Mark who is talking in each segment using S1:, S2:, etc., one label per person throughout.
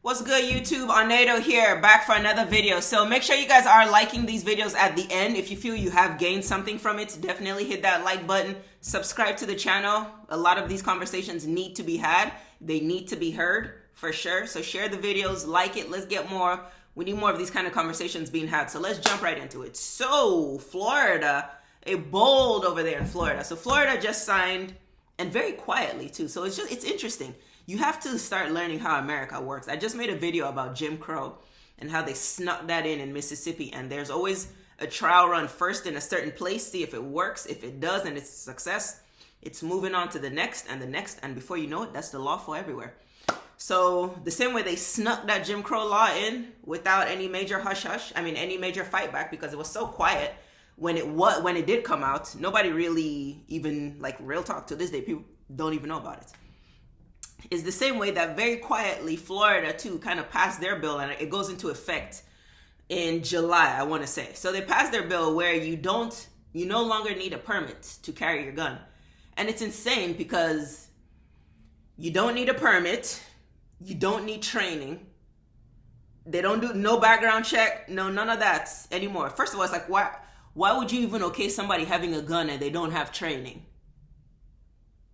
S1: What's good, YouTube? Onaedo here, back for another video. So make sure you guys are liking these videos at the end. If you feel you have gained something from it, definitely hit that like button. Subscribe to the channel. A lot of these conversations need to be had. They need to be heard for sure. So share the videos, like it. Let's get more. We need more of these kind of conversations being had. So let's jump right into it. So Florida, a bold over there in Florida. So Florida just signed, and very quietly too. So it's interesting. You have to start learning how America works. I just made a video about Jim Crow and how they snuck that in Mississippi. And there's always a trial run first in a certain place, see if it works. If it does and it's a success, it's moving on to the next and the next. And before you know it, that's the law for everywhere. So the same way they snuck that Jim Crow law in without any major any major fight back, because it was so quiet when it did come out. Nobody really even, like, real talk to this day, people don't even know about it. Is the same way that very quietly Florida too kind of passed their bill, and it goes into effect in July, I want to say. So they passed their bill where you no longer need a permit to carry your gun. And it's insane because you don't need a permit, you don't need training. They don't do no background check, none of that anymore. First of all, it's like, why would you even okay somebody having a gun and they don't have training?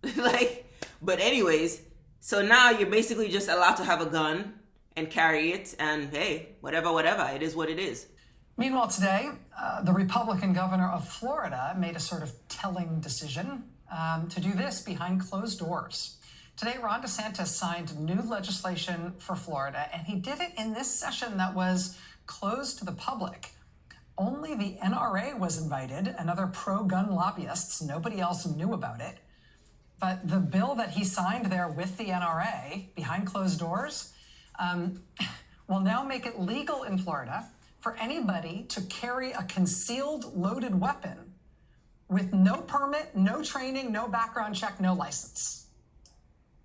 S1: But anyways, so now you're basically just allowed to have a gun and carry it, and hey, whatever, it is what it is.
S2: Meanwhile, today, the Republican governor of Florida made a sort of telling decision to do this behind closed doors. Today, Ron DeSantis signed new legislation for Florida, and he did it in this session that was closed to the public. Only the NRA was invited and other pro-gun lobbyists. Nobody else knew about it. But the bill that he signed there with the NRA behind closed doors will now make it legal in Florida for anybody to carry a concealed loaded weapon with no permit, no training, no background check, no license.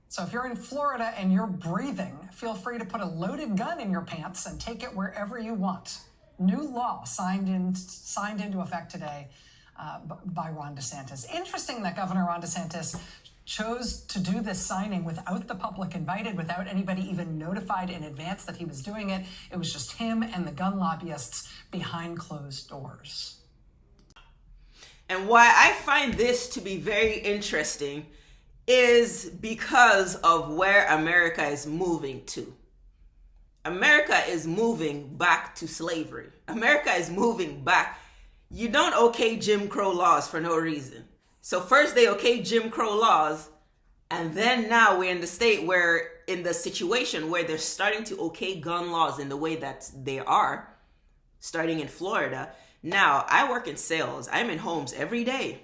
S2: So if you're in Florida and you're breathing, feel free to put a loaded gun in your pants and take it wherever you want. New law signed into effect today by Ron DeSantis. Interesting that Governor Ron DeSantis chose to do this signing without the public invited, without anybody even notified in advance that he was doing it. It was just him and the gun lobbyists behind closed doors.
S1: And why I find this to be very interesting is because of where America is moving to. America is moving back to slavery. America is moving back. You don't okay Jim Crow laws for no reason. So first they okay Jim Crow laws, and then now we're in the situation where they're starting to okay gun laws in the way that they are, starting in Florida. Now, I work in sales. I'm in homes every day.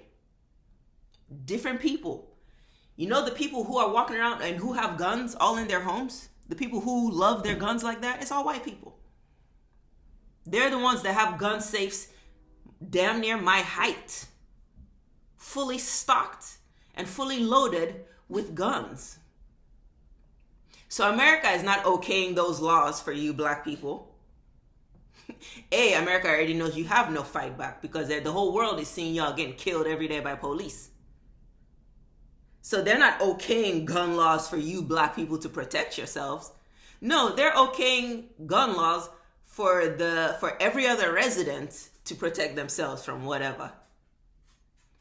S1: Different people. You know, the people who are walking around and who have guns all in their homes, the people who love their guns like that, it's all white people. They're the ones that have gun safes damn near my height, fully stocked and fully loaded with guns. So America is not okaying those laws for you black people. America already knows you have no fight back because the whole world is seeing y'all getting killed every day by police. So they're not okaying gun laws for you black people to protect yourselves. No, they're okaying gun laws for every other resident to protect themselves from whatever.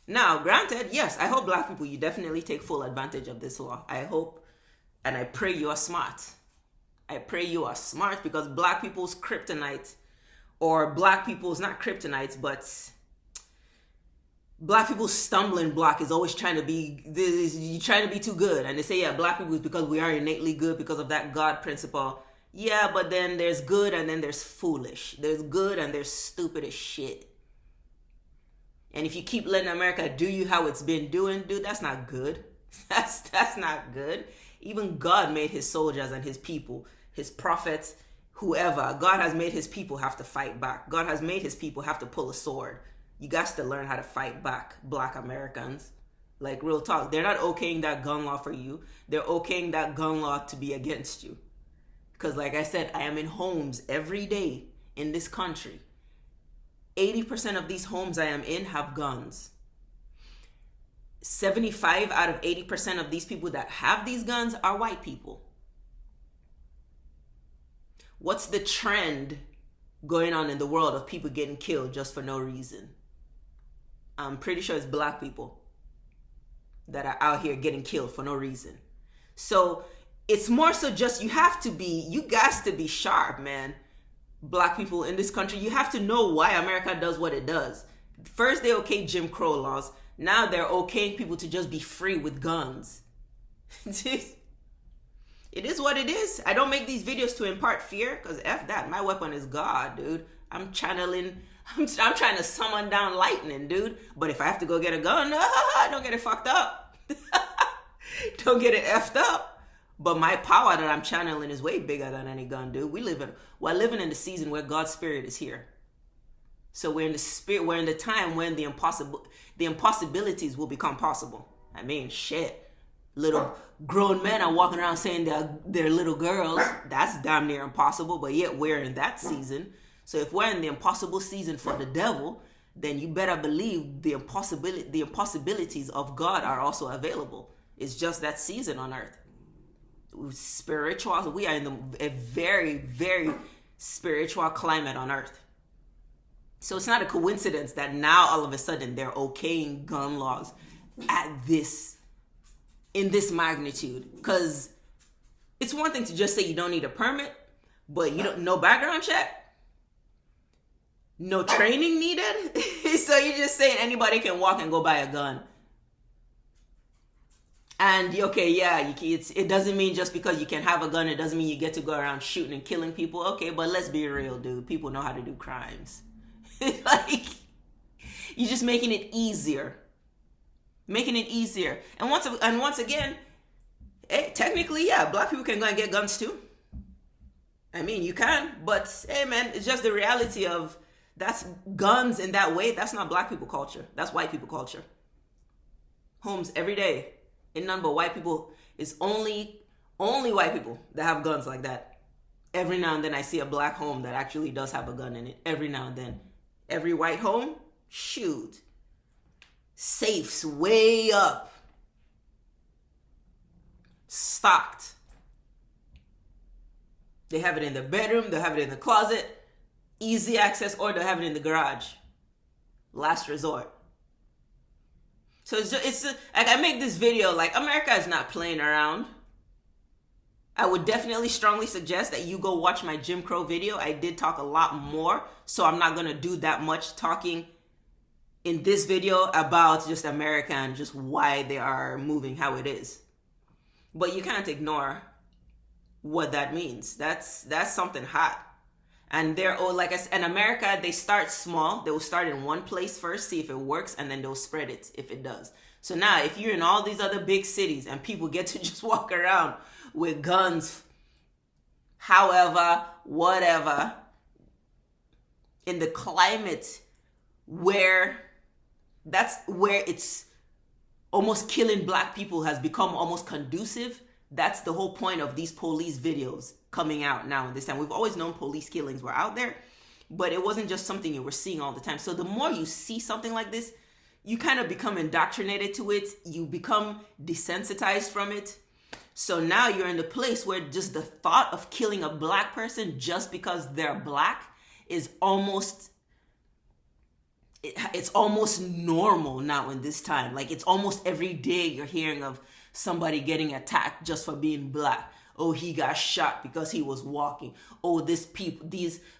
S1: Now, granted, yes, I hope black people, you definitely take full advantage of this law. I hope, and I pray you are smart. I pray you are smart, because black people's kryptonite, or black people's, not kryptonite, but black people's stumbling block is always trying to be too good. And they say, yeah, black people is because we are innately good because of that God principle. Yeah, but then there's good and then there's foolish. There's good and there's stupid as shit. And if you keep letting America do you how it's been doing, dude, that's not good. That's not good. Even God made his soldiers and his people, his prophets, whoever. God has made his people have to fight back. God has made his people have to pull a sword. You got to learn how to fight back, black Americans. Like, real talk. They're not okaying that gun law for you. They're okaying that gun law to be against you. Because like I said, I am in homes every day in this country. 80% of these homes I am in have guns. 75 out of 80% of these people that have these guns are white people. What's the trend going on in the world of people getting killed just for no reason? I'm pretty sure it's black people that are out here getting killed for no reason. So it's more so just you guys to be sharp, man. Black people in this country, you have to know why America does what it does. First, they okay Jim Crow laws. Now they're okaying people to just be free with guns. It is what it is. I don't make these videos to impart fear, because F that. My weapon is God, dude. I'm trying to summon down lightning, dude. But if I have to go get a gun, don't get it fucked up. Don't get it effed up. But my power that I'm channeling is way bigger than any gun, dude. We're living in the season where God's spirit is here. So we're in the time when the impossibilities will become possible. I mean, shit. Little grown men are walking around saying they're little girls. That's damn near impossible, but yet we're in that season. So if we're in the impossible season for the devil, then you better believe the impossibilities of God are also available. It's just that season on earth. Spiritual, we are in a very, very spiritual climate on earth. So it's not a coincidence that now all of a sudden they're okaying gun laws in this magnitude. Because it's one thing to just say you don't need a permit, but no background check, no training needed. So you're just saying anybody can walk and go buy a gun. And okay, yeah, it doesn't mean just because you can have a gun, it doesn't mean you get to go around shooting and killing people. Okay, but let's be real, dude. People know how to do crimes. Like, you're just making it easier. And once again, technically, yeah, black people can go and get guns too. I mean, you can, but hey, man, it's just the reality of that's guns in that way. That's not black people culture. That's white people culture. Homes every day. In none but white people. It's only white people that have guns like that. Every now and then I see a black home that actually does have a gun in it. Every now and then. Every white home, shoot. Safes way up. Stocked. They have it in the bedroom, they have it in the closet, easy access, or they have it in the garage. Last resort. So it's like I make this video like America is not playing around. I would definitely strongly suggest that you go watch my Jim Crow video. I did talk a lot more, so I'm not going to do that much talking in this video about just America and just why they are moving how it is. But you can't ignore what that means. That's something hot. And like I said, in America, they start small. They will start in one place first, see if it works, and then they'll spread it if it does. So now, if you're in all these other big cities and people get to just walk around with guns, however, whatever, in the climate where it's almost killing black people has become almost conducive, that's the whole point of these police videos coming out now in this time. We've always known police killings were out there, but it wasn't just something you were seeing all the time. So the more you see something like this, you kind of become indoctrinated to it. You become desensitized from it. So now you're in the place where just the thought of killing a black person just because they're black is almost normal now in this time. Like, it's almost every day you're hearing of somebody getting attacked just for being black. Oh, he got shot because he was walking. Oh, these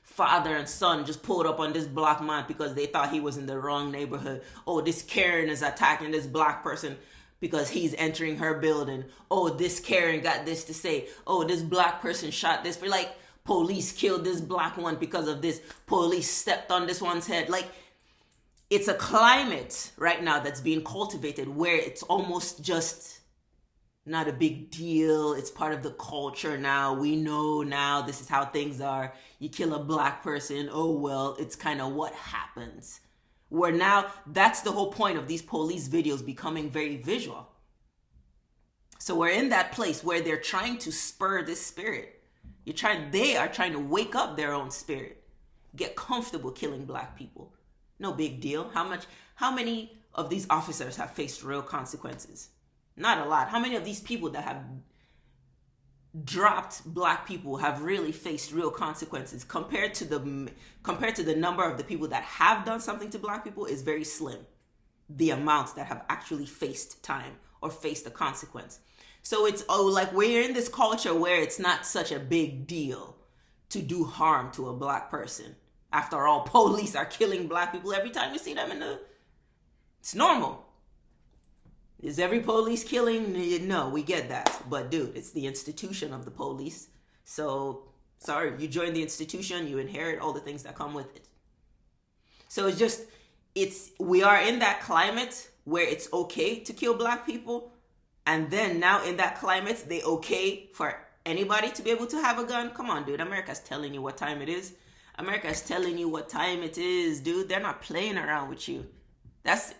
S1: father and son just pulled up on this black man because they thought he was in the wrong neighborhood. Oh, this Karen is attacking this black person because he's entering her building. Oh, this Karen got this to say. Oh, this black person shot this. Like, police killed this black one because of this. Police stepped on this one's head. Like, it's a climate right now that's being cultivated where it's almost just not a big deal. It's part of the culture now. We know now this is how things are. You kill a black person, oh well, it's kind of what happens. Where now, that's the whole point of these police videos becoming very visual. So we're in that place where they're trying to spur this spirit. They are trying to wake up their own spirit. Get comfortable killing black people. No big deal. How many of these officers have faced real consequences? Not a lot. How many of these people that have dropped black people have really faced real consequences compared to the number of the people that have done something to black people is very slim. The amounts that have actually faced time or faced a consequence. So it's like we're in this culture where it's not such a big deal to do harm to a black person. After all, police are killing black people every time you see them it's normal. Is every police killing? No, we get that. But dude, it's the institution of the police. So, sorry, you join the institution, you inherit all the things that come with it. So we are in that climate where it's okay to kill black people. And then now in that climate, they okay for anybody to be able to have a gun. Come on, dude. America's telling you what time it is. America's telling you what time it is, dude. They're not playing around with you. It's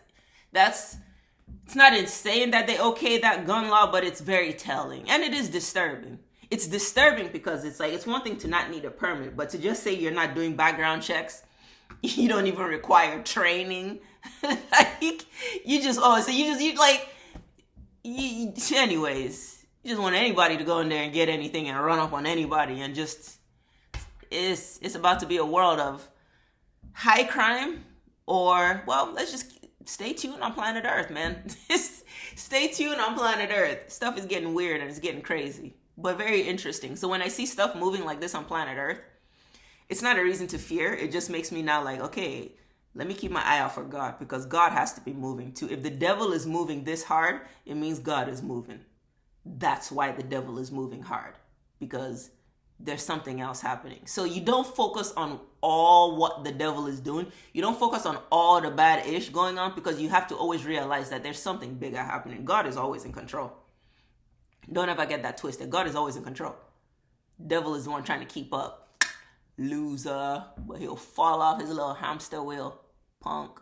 S1: not insane that they okay that gun law, but it's very telling. And it is disturbing. It's disturbing because it's one thing to not need a permit, but to just say you're not doing background checks, you don't even require training. Anyways, you just want anybody to go in there and get anything and run up on anybody and it's about to be a world of high crime or, well, let's just stay tuned on planet Earth, man. Stay tuned on planet Earth. Stuff is getting weird and it's getting crazy, but very interesting. So when I see stuff moving like this on planet Earth, it's not a reason to fear. It just makes me now like, okay, let me keep my eye out for God because God has to be moving too. If the devil is moving this hard, it means God is moving. That's why the devil is moving hard, because there's something else happening. So you don't focus on all what the devil is doing. You don't focus on all the bad ish going on, because you have to always realize that there's something bigger happening. God is always in control. Don't ever get that twisted. God is always in control. Devil is the one trying to keep up. Loser. But he'll fall off his little hamster wheel. Punk.